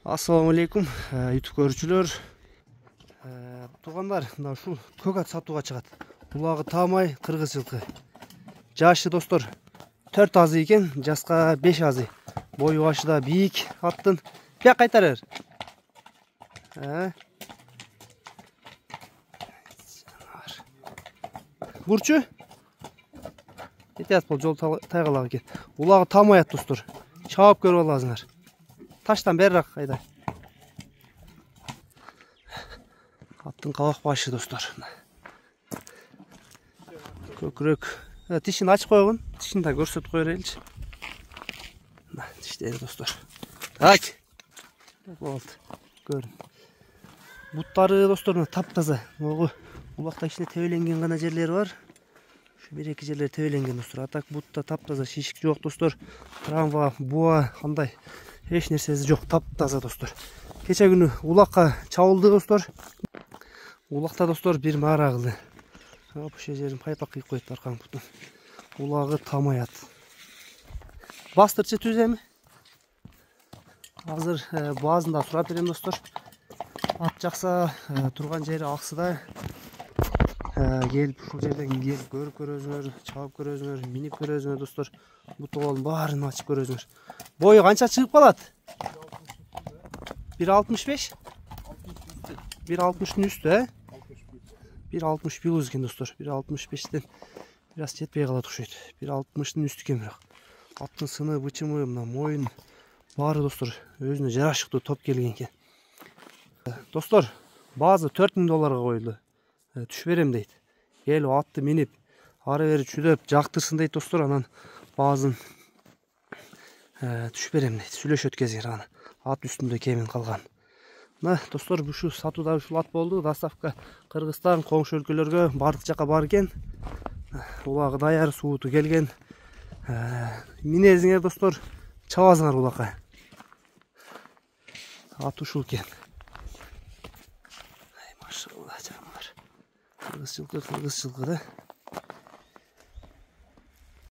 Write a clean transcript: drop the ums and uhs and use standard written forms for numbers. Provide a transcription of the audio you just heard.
Assalamu alaikum YouTube көрүүчүлөр. Туугандар, мына ушул көк ат сатууга чыгат. Булагы таамай кыргыз жылкы. Жашы достор 4 азы экен, жаска 5 азы. Бою башы да бийик аттын. Бияк кайтарыр. Бурчу? Этият бол жол тайгалак экен. Булагы таамай ат достор. Чаап көрүп аласыңар. Таштан берирак кайда. Аттын кабак башы достор. Көкүрөк. Тишин ачып койгон. Тишин да көрсөтүп кое береличи. Тиштери достор. Так. Болду. Көрүн. Буттары достор таптаза. Могу улакта ичине тебеленген гана жерлери бар. Şu bir iki жерлери тебеленген достор. Атак бутта таптаза, шишик жок достор. Трамва, буа кандай эч нерсеси жок, таптаза достор. Кече күнү улакка чабылды достор. Улакта достор бир маара кылды. Ошол жерин пайпак кыйып койду аркаң бутун. Улагы таамай ат. Бастырчы түзөмү? Азыр баазында сурап берем достор. Ат жакса турган жери аксыда. Келип ушул жерден келип көрүп көрөсүңөр, чабып көрөсүңөр, минип көрөсүңөр достор. Буту колун баарын ачып көрөсүңөр. Бою канча чыгып калат? 1.65? 1.60'ın üstü, 1.60 плюс екен достор. 1.65'тен biraz жетпей калат окшойт. 1.60'ın üstü екен бирок. Аттын сыны, бычымы, мына моюн баары достор өзүнө жарашыктуу топ келген экен. Достор, баазы $4000 коюлду. Түш берем дейт. Келип атты минип, ары бери чүдөп жактырсын дейт достор, анан баазын түш берем дейт. Сүйлөшөт кезер аны. Ат үстүндө кемин калган. Мына достор, ушу сатууда ушул ат болду. Доставка Кыргызстан, коңшу өлкөлөргө бардык жака бар экен. Улагы даяр, сууту келген. Минезиңер достор, чабасыңар улакка. Ат ушул экен. Машалла, жандар. Кыргыз жылкы да.